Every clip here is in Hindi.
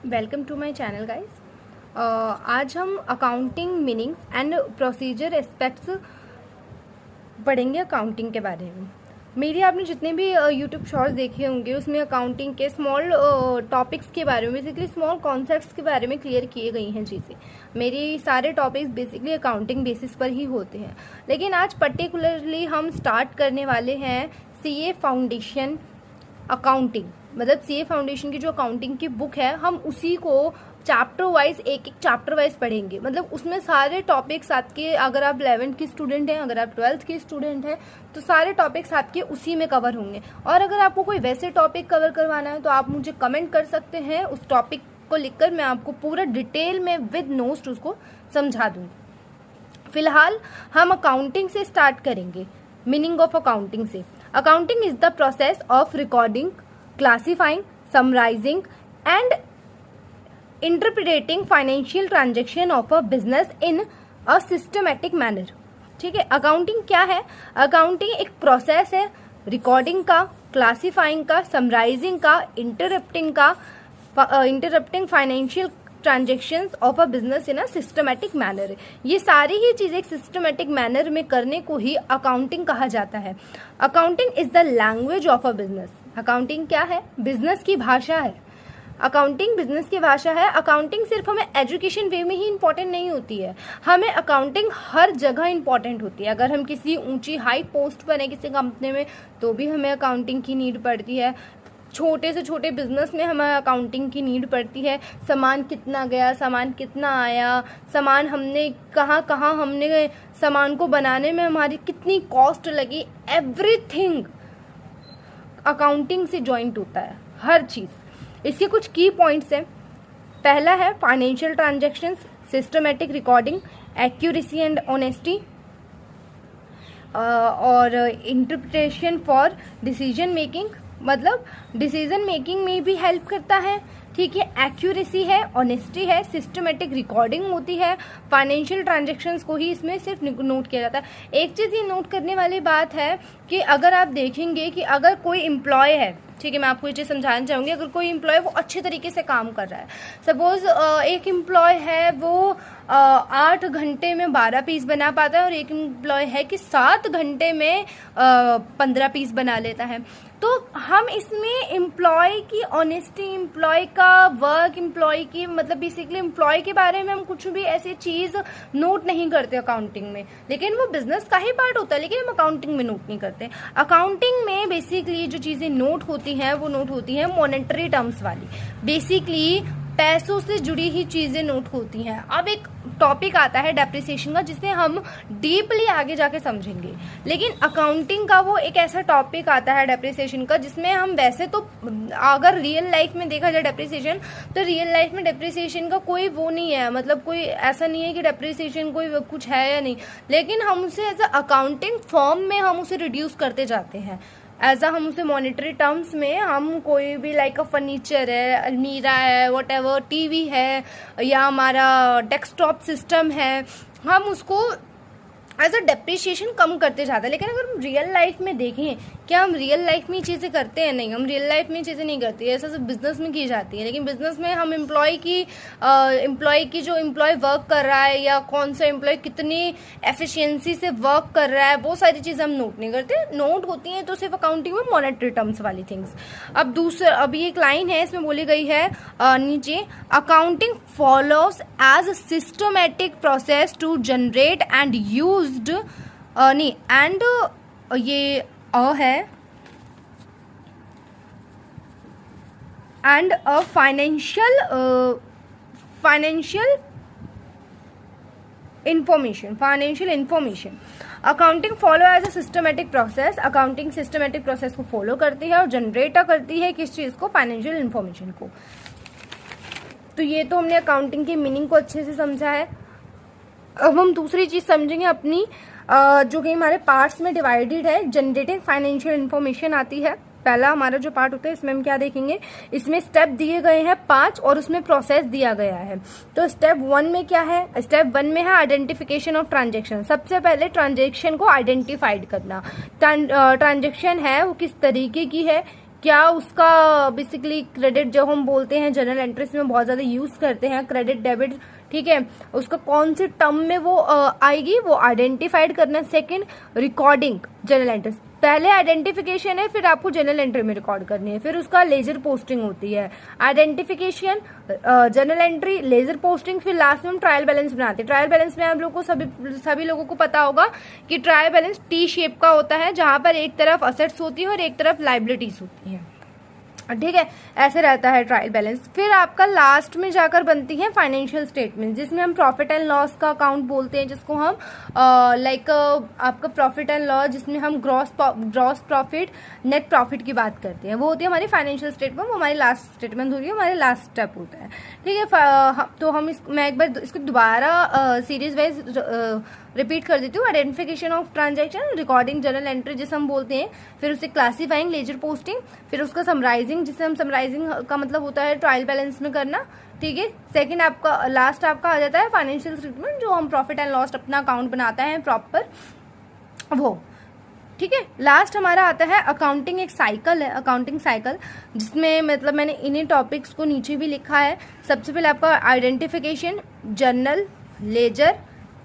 Welcome to my channel guys. आज हम accounting meanings and procedure aspects पढ़ेंगे अकाउंटिंग के बारे में। मेरी आपने जितने भी यूट्यूब शॉर्ट्स देखे होंगे उसमें अकाउंटिंग के स्मॉल टॉपिक्स के बारे में, बेसिकली स्मॉल कॉन्सेप्ट्स के बारे में क्लियर किए गई हैं चीज़ें। मेरी सारे टॉपिक्स बेसिकली अकाउंटिंग बेसिस पर ही होते हैं, लेकिन आज पर्टिकुलरली हम स्टार्ट करने वाले हैं सीए फाउंडेशन अकाउंटिंग। मतलब सीए फाउंडेशन की जो अकाउंटिंग की बुक है, हम उसी को चैप्टर वाइज एक चैप्टर वाइज पढ़ेंगे। मतलब उसमें सारे टॉपिक्स आपके, अगर आप 11th की स्टूडेंट हैं, अगर आप 12th की स्टूडेंट हैं, तो सारे टॉपिक्स आपके उसी में कवर होंगे। और अगर आपको कोई वैसे टॉपिक कवर करवाना है तो आप मुझे कमेंट कर सकते हैं, उस टॉपिक को लिखकर मैं आपको पूरा डिटेल में विद नोट्स उसको समझा दूँगी। फिलहाल हम अकाउंटिंग से स्टार्ट करेंगे, मीनिंग ऑफ अकाउंटिंग से। Accounting is the process of recording, classifying, summarizing and interpreting financial transaction of a business in a systematic manner। ठीक है, अकाउंटिंग क्या है? अकाउंटिंग एक प्रोसेस है रिकॉर्डिंग का, क्लासीफाइंग का, समराइजिंग का, interrupting financial transactions of a business in a systematic manner. ये सारी ही चीज़ें एक सिस्टमेटिक मैनर में करने को ही अकाउंटिंग कहा जाता है। Accounting is the language of a business. Accounting क्या है? बिजनेस की भाषा है। अकाउंटिंग बिजनेस की भाषा है। अकाउंटिंग सिर्फ हमें एजुकेशन वे में ही इंपॉर्टेंट नहीं होती है, हमें अकाउंटिंग हर जगह इंपॉर्टेंट होती है। अगर हम किसी ऊंची हाई पोस्ट पर हैं किसी कंपनी में, तो भी हमें अकाउंटिंग की नीड पड़ती है। छोटे से छोटे बिजनेस में हमें अकाउंटिंग की नीड पड़ती है। सामान कितना गया, सामान कितना आया, सामान हमने कहाँ हमने सामान को बनाने में हमारी कितनी कॉस्ट लगी, एवरीथिंग अकाउंटिंग से जॉइंट होता है, हर चीज़। इसके कुछ की पॉइंट्स हैं। पहला है financial transactions, systematic recording, accuracy and honesty, और इंटरप्रिटेशन फॉर डिसीजन मेकिंग। मतलब डिसीजन मेकिंग में भी हेल्प करता है। ठीक है, एक्यूरेसी है, ऑनेस्टी है, सिस्टमेटिक रिकॉर्डिंग होती है। फाइनेंशियल ट्रांजैक्शंस को ही इसमें सिर्फ नोट किया जाता है। एक चीज़ ये नोट करने वाली बात है कि अगर आप देखेंगे कि अगर कोई एम्प्लॉय है, ठीक है, मैं आपको ये चीज़ समझाना चाहूँगी। अगर कोई एम्प्लॉय वो अच्छे तरीके से काम कर रहा है, सपोज एक एम्प्लॉय है वो 8 घंटे में 12 पीस बना पाता है, और एक एम्प्लॉय है कि 7 घंटे में 15 पीस बना लेता है, तो हम इसमें एम्प्लॉय की ऑनेस्टी, एम्प्लॉय का वर्क, एम्प्लॉय की मतलब बेसिकली एम्प्लॉय के बारे में हम कुछ भी ऐसी चीज़ नोट नहीं करते अकाउंटिंग में। लेकिन वो बिजनेस का ही पार्ट होता है, लेकिन हम अकाउंटिंग में नोट नहीं करते। अकाउंटिंग में बेसिकली जो चीज़ें नोट होती हैं वो नोट होती हैं मॉनेटरी टर्म्स वाली, बेसिकली पैसों से जुड़ी ही चीज़ें नोट होती हैं। अब एक टॉपिक आता है डेप्रिसिएशन का, जिसे हम डीपली आगे जाके समझेंगे। लेकिन अकाउंटिंग का वो एक ऐसा टॉपिक आता है डेप्रिसिएशन का, जिसमें हम वैसे तो अगर रियल लाइफ में देखा जाए डेप्रिसिएशन, तो रियल लाइफ में डेप्रिसिएशन का कोई वो नहीं है, मतलब कोई ऐसा नहीं है कि डेप्रिसिएशन कोई कुछ है या नहीं, लेकिन हम उसे एज अ अकाउंटिंग फॉर्म में हम उसे रिड्यूस करते जाते हैं। एज हम उसे मॉनेटरी टर्म्स में हम कोई भी लाइक अ फर्नीचर है, अलमीरा है, वट एवर, टीवी है, या हमारा डेस्कटॉप सिस्टम है, हम उसको एज अ डेप्रिशिएशन कम करते जाता है। लेकिन अगर हम रियल लाइफ में देखें, क्या हम रियल लाइफ में चीज़ें करते हैं? नहीं, हम रियल लाइफ में चीज़ें नहीं करते। ऐसा सब बिजनेस में की जाती है, लेकिन बिजनेस में हम एम्प्लॉय की जो एम्प्लॉय वर्क कर रहा है, या कौन सा एम्प्लॉय कितनी एफिशिएंसी से वर्क कर रहा है, वो सारी चीज़ें हम नोट नहीं करते। नोट होती हैं तो सिर्फ अकाउंटिंग में मॉनेटरी टर्म्स वाली थिंग्स। अब ये एक लाइन है, इसमें बोली गई है नीचे, accounting follows as systematic process to generate and used नहीं एंड ये है and a financial information. Accounting follow as a systematic process. Accounting systematic process को फॉलो करती है और जनरेट करती है किस चीज़ को? फाइनेंशियल इंफॉर्मेशन को। तो ये तो हमने अकाउंटिंग की मीनिंग को अच्छे से समझा है। अब हम दूसरी चीज़ समझेंगे अपनी, जो कि हमारे पार्ट्स में डिवाइडेड है। जनरेटिंग फाइनेंशियल इंफॉर्मेशन आती है। पहला हमारा जो पार्ट होता है, इसमें हम क्या देखेंगे? इसमें स्टेप दिए गए हैं 5 और उसमें प्रोसेस दिया गया है। तो स्टेप 1 में क्या है? स्टेप 1 में है आइडेंटिफिकेशन ऑफ ट्रांजेक्शन। सबसे पहले ट्रांजेक्शन को आइडेंटिफाइड करना। ट्रांजेक्शन है वो किस तरीके की है, क्या उसका बेसिकली क्रेडिट जो हम बोलते हैं जनरल एंट्रीज में बहुत ज्यादा यूज करते हैं, क्रेडिट डेबिट, ठीक है, उसका कौन से टर्म में वो आएगी वो आइडेंटिफाइड करना। सेकंड, रिकॉर्डिंग जनरल एंट्रीज, पहले आइडेंटिफिकेशन है फिर आपको जनरल एंट्री में रिकॉर्ड करनी है, फिर उसका लेजर पोस्टिंग होती है, identification, general entry, ledger posting, फिर लास्ट में हम ट्रायल बैलेंस बनाते हैं। ट्रायल बैलेंस में आप लोगों को सभी लोगों को पता होगा कि ट्रायल बैलेंस टी शेप का होता है, जहां पर एक तरफ असेट्स होती है और एक तरफ लाइबिलिटीज होती है, ठीक है, ऐसे रहता है ट्रायल बैलेंस। फिर आपका लास्ट में जाकर बनती है फाइनेंशियल स्टेटमेंट, जिसमें हम प्रॉफिट एंड लॉस का अकाउंट बोलते हैं, जिसको हम आपका प्रॉफिट एंड लॉस, जिसमें हम ग्रॉस प्रॉफिट, नेट प्रॉफिट की बात करते हैं, वो होती है हमारी फाइनेंशियल स्टेटमेंट, वो हमारी लास्ट स्टेटमेंट होती है, हमारे लास्ट स्टेप होता है, ठीक है। तो मैं एक बार इसको दोबारा सीरीज वाइज रिपीट कर देती हूँ। Identification of transaction, recording general entry जिसे हम बोलते हैं, फिर उसे क्लासीफाइंग, लेजर पोस्टिंग, फिर उसका समराइजिंग, जिसे हम समराइजिंग का मतलब होता है ट्रायल बैलेंस में करना, ठीक है। सेकंड आपका लास्ट आपका आ जाता है फाइनेंशियल स्टेटमेंट, जो हम प्रॉफिट एंड लॉस अपना अकाउंट बनाता है प्रॉपर वो, ठीक है। लास्ट हमारा आता है अकाउंटिंग, एक साइकिल है अकाउंटिंग साइकिल, जिसमें मतलब मैंने इन्हीं टॉपिक्स को नीचे भी लिखा है। सबसे पहले आपका identification, journal, ledger,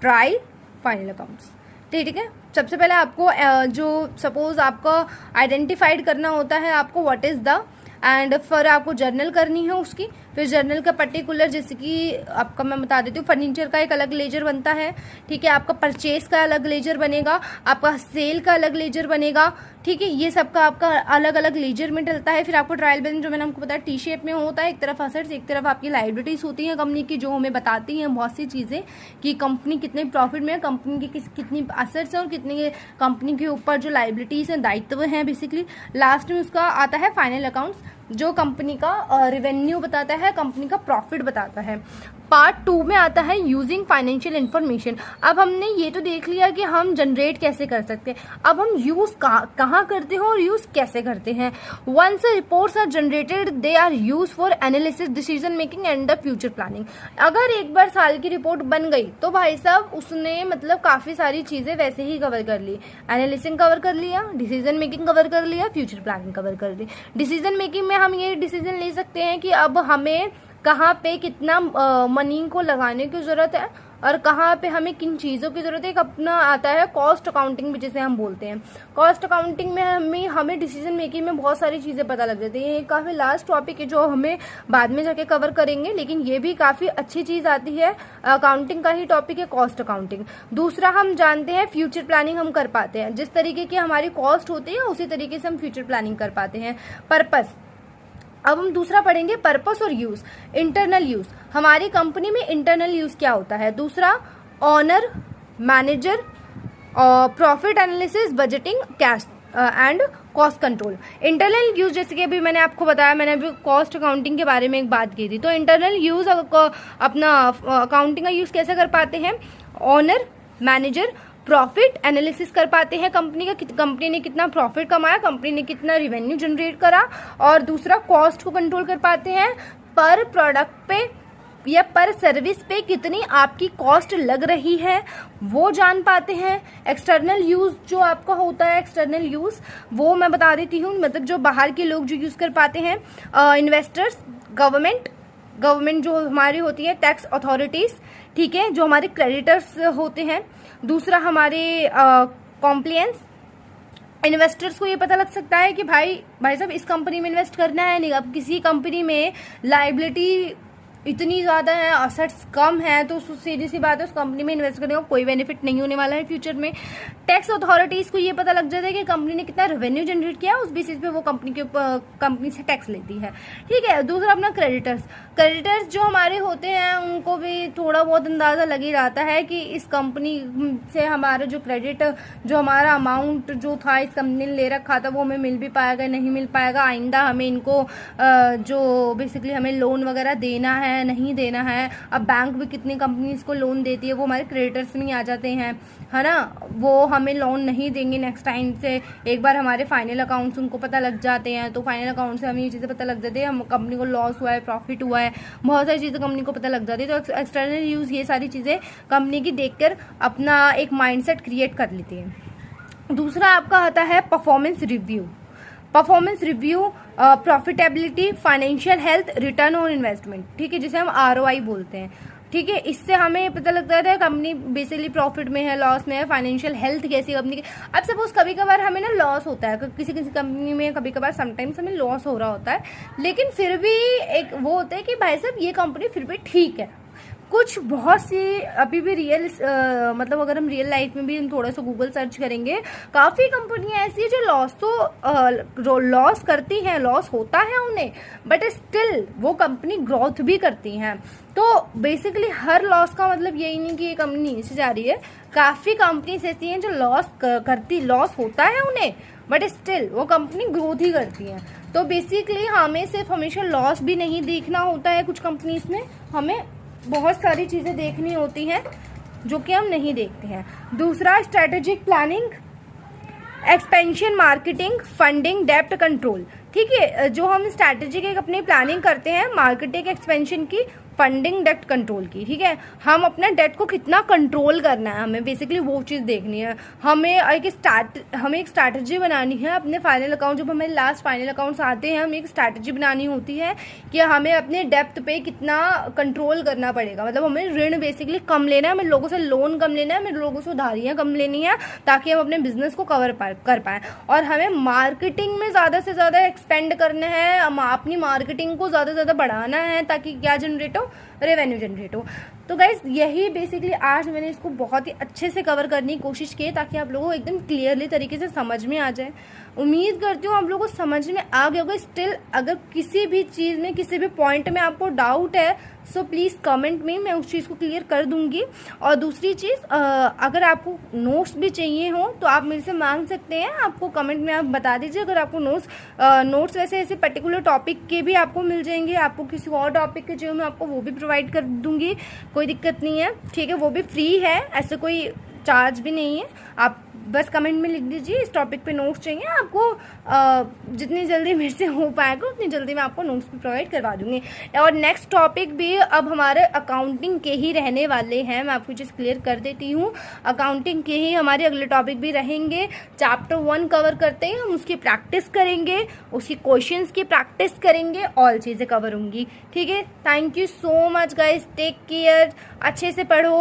trial, final accounts, ठीक है। सबसे पहले आपको जो सपोज आपको आइडेंटिफाइड करना होता है आपको व्हाट इज द, एंड फिर आपको जर्नल करनी है उसकी, फिर जर्नल का पर्टिकुलर, जैसे कि आपका मैं बता देती हूँ, फर्नीचर का एक अलग लेजर बनता है, ठीक है, आपका परचेज का अलग लेजर बनेगा, आपका सेल का अलग लेजर बनेगा, ठीक है, ये सबका आपका अलग अलग लेजर में डलता है। फिर आपको ट्रायल बैलेंस, जो मैंने आपको बताया टी शेप में होता है, एक तरफ असेट्स, एक तरफ आपकी लायबिलिटीज होती है कंपनी की, जो हमें बताती हैं बहुत सी चीजें कि कंपनी कितने प्रॉफिट में है, कंपनी की कितनी असेट्स है और कितनी कंपनी के ऊपर जो लायबिलिटीज हैं, दायित्व हैं बेसिकली। लास्ट में उसका आता है फाइनल अकाउंट्स, जो कंपनी का रेवेन्यू बताता है, कंपनी का प्रॉफिट बताता है। पार्ट 2 में आता है यूजिंग फाइनेंशियल इंफॉर्मेशन। अब हमने ये तो देख लिया कि हम जनरेट कैसे कर सकते हैं, अब हम यूज कहाँ करते हैं और यूज कैसे करते हैं। Once reports are generated they are use for analysis, decision making and the future planning. अगर एक बार साल की रिपोर्ट बन गई तो भाई साहब उसने मतलब काफी सारी चीजें वैसे ही कवर कर ली, एनालिसिस कवर कर लिया, डिसीजन मेकिंग कवर कर लिया, फ्यूचर प्लानिंग कवर कर ली। डिसीजन मेकिंग में हम ये डिसीजन ले सकते हैं कि अब हमें कहाँ पे कितना मनी को लगाने की जरूरत है और कहाँ पे हमें किन चीज़ों की जरूरत है। एक अपना आता है कॉस्ट अकाउंटिंग भी जिसे हम बोलते हैं। कॉस्ट अकाउंटिंग में हमें डिसीजन मेकिंग में बहुत सारी चीज़ें पता लग जाती है। ये काफ़ी लास्ट टॉपिक है जो हमें बाद में जाके कवर करेंगे, लेकिन ये भी काफ़ी अच्छी चीज़ आती है, अकाउंटिंग का ही टॉपिक है कॉस्ट अकाउंटिंग। दूसरा हम जानते हैं फ्यूचर प्लानिंग हम कर पाते हैं, जिस तरीके की हमारी कॉस्ट होती है उसी तरीके से हम फ्यूचर प्लानिंग कर पाते हैं। पर्पस, अब हम दूसरा पढ़ेंगे पर्पस और यूज। इंटरनल यूज, हमारी कंपनी में इंटरनल यूज क्या होता है। दूसरा owner, manager, profit analysis, budgeting, cash and cost control. Internal use जैसे कि अभी मैंने आपको बताया, मैंने अभी कॉस्ट अकाउंटिंग के बारे में एक बात की थी, तो इंटरनल यूज अपना अकाउंटिंग का यूज कैसे कर पाते हैं। ऑनर, मैनेजर, प्रॉफिट एनालिसिस कर पाते हैं कंपनी का, कंपनी ने कितना प्रॉफिट कमाया, कंपनी ने कितना रिवेन्यू जनरेट करा, और दूसरा कॉस्ट को कंट्रोल कर पाते हैं, पर प्रोडक्ट पे या पर सर्विस पे कितनी आपकी कॉस्ट लग रही है वो जान पाते हैं। एक्सटर्नल यूज जो आपका होता है, एक्सटर्नल यूज वो मैं बता देती हूँ, मतलब जो बाहर के लोग जो यूज कर पाते हैं। इन्वेस्टर्स, गवर्नमेंट जो हमारी होती है, टैक्स अथॉरिटीज, ठीक है, जो हमारे क्रेडिटर्स होते हैं। दूसरा हमारे कॉम्प्लियंस, इन्वेस्टर्स को ये पता लग सकता है कि भाई साहब इस कंपनी में इन्वेस्ट करना है नहीं। अब किसी कंपनी में लायबिलिटी इतनी ज़्यादा है, असेट्स कम है, तो सीधी सी बात है उस कंपनी में इन्वेस्ट करने का कोई बेनिफिट नहीं होने वाला है फ्यूचर में। टैक्स अथॉरिटीज़ को ये पता लग जाता है कि कंपनी ने कितना रेवेन्यू जनरेट किया, उस बेसिस पे वो कंपनी से टैक्स लेती है, ठीक है। दूसरा अपना क्रेडिटर्स जो हमारे होते हैं उनको भी थोड़ा बहुत अंदाज़ा लग ही जाता है कि इस कंपनी से हमारा जो क्रेडिट, जो हमारा अमाउंट जो था इस कंपनी ने ले रखा था वो हमें मिल भी पाएगा नहीं मिल पाएगा, आइंदा हमें इनको जो बेसिकली हमें लोन वगैरह देना है नहीं देना है। अब बैंक भी कितनी कंपनीज को लोन देती है, वो हमारे क्रेडिटर्स में ही आ जाते हैं, है ना। वो हमें लोन नहीं देंगे नेक्स्ट टाइम से, एक बार हमारे फाइनल अकाउंट्स उनको पता लग जाते हैं, तो फाइनल अकाउंट से हमें ये चीज़ें पता लग जाती है, हम कंपनी को लॉस हुआ है, प्रॉफिट हुआ है, बहुत सारी चीज़ें कंपनी को पता लग जाती है। तो एक्सटर्नल यूज ये सारी चीज़ें कंपनी की देखकर अपना एक माइंडसेट क्रिएट कर लेती है। दूसरा आपका आता है performance review. Performance review, profitability, financial health, return on investment, ठीक है, जिसे हम ROI बोलते हैं, ठीक है। इससे हमें पता लगता है कंपनी बेसिकली प्रॉफिट में है, लॉस में है, फाइनेंशियल हेल्थ कैसी कंपनी की। अब सपोज कभी कभार हमें ना लॉस होता है, किसी किसी कंपनी में कभी कभार समटाइम्स हमें लॉस हो रहा होता है, लेकिन फिर भी एक वो होता है कि भाई साहब ये कंपनी फिर भी ठीक है। कुछ बहुत सी अभी भी मतलब अगर हम रियल लाइफ में भी हम थोड़ा सा गूगल सर्च करेंगे, काफ़ी कंपनियां ऐसी है जो लॉस करती हैं, लॉस होता है उन्हें, बट स्टिल वो कंपनी ग्रोथ भी करती हैं। तो बेसिकली हर लॉस का मतलब यही नहीं कि ये कंपनी नीचे जा रही है। काफ़ी कंपनीज ऐसी हैं जो लॉस होता है उन्हें, बट स्टिल वो कंपनी ग्रोथ ही करती हैं। तो बेसिकली हमें सिर्फ हमेशा लॉस भी नहीं देखना होता है, कुछ कंपनीज में हमें बहुत सारी चीज़ें देखनी होती हैं जो कि हम नहीं देखते हैं। दूसरा, strategic planning, expansion, marketing, funding, डेप्ट कंट्रोल, ठीक है। जो हम स्ट्रैटेजिक अपनी प्लानिंग करते हैं, मार्केटिंग एक्सपेंशन की, फंडिंग, डेट कंट्रोल की, ठीक है। हम अपना डेट को कितना कंट्रोल करना है, हमें बेसिकली वो चीज़ देखनी है। हमें एक स्ट्रैटेजी बनानी है अपने फाइनल अकाउंट, जब हमें लास्ट फाइनल अकाउंट्स आते हैं, हमें एक स्ट्रैटेजी बनानी होती है कि हमें अपने डेप्थ पे कितना कंट्रोल करना पड़ेगा। मतलब हमें ऋण बेसिकली कम लेना है, हमें लोगों से लोन कम लेना है, हमें लोगों से उधारियाँ कम लेनी है, ताकि हम अपने बिजनेस को कर पाएँ। और हमें मार्केटिंग में ज़्यादा से ज़्यादा एक्सपेंड करना है, अपनी मार्केटिंग को ज़्यादा से ज़्यादा बढ़ाना है, ताकि क्या जनरेट हो, रेवेन्यू जनरेट हो। तो गाइज यही बेसिकली आज मैंने इसको बहुत ही अच्छे से कवर करने की कोशिश की, ताकि आप लोगों को एकदम क्लियरली तरीके से समझ में आ जाए। उम्मीद करती हूँ आप लोगों को समझ में आ गया होगा। स्टिल अगर किसी भी चीज़ में, किसी भी पॉइंट में आपको डाउट है, सो प्लीज़ कमेंट में, मैं उस चीज़ को क्लियर कर दूंगी। और दूसरी चीज़, अगर आपको नोट्स भी चाहिए हो तो आप मेरे से मांग सकते हैं, आपको कमेंट में आप बता दीजिए। अगर आपको नोट्स वैसे ऐसे पर्टिकुलर टॉपिक के भी आपको मिल जाएंगे, आपको किसी और टॉपिक के जो मैं आपको वो भी प्रोवाइड कर दूंगी, कोई दिक्कत नहीं है, ठीक है। वो भी फ्री है, ऐसे कोई चार्ज भी नहीं है। आप बस कमेंट में लिख दीजिए इस टॉपिक पे नोट्स चाहिए आपको। जितनी जल्दी मेरे से हो पाएगा उतनी जल्दी मैं आपको नोट्स भी प्रोवाइड करवा दूंगी। और नेक्स्ट टॉपिक भी अब हमारे अकाउंटिंग के ही रहने वाले हैं, मैं आपको चीज़ क्लियर कर देती हूँ। अकाउंटिंग के ही हमारे अगले टॉपिक भी रहेंगे। चैप्टर 1 कवर करते हैं हम, उसकी प्रैक्टिस करेंगे, उसकी क्वेश्चंस की प्रैक्टिस करेंगे, ऑल चीज़ें कवर होंगी, ठीक है। Thank you so much guys, take care, अच्छे से पढ़ो।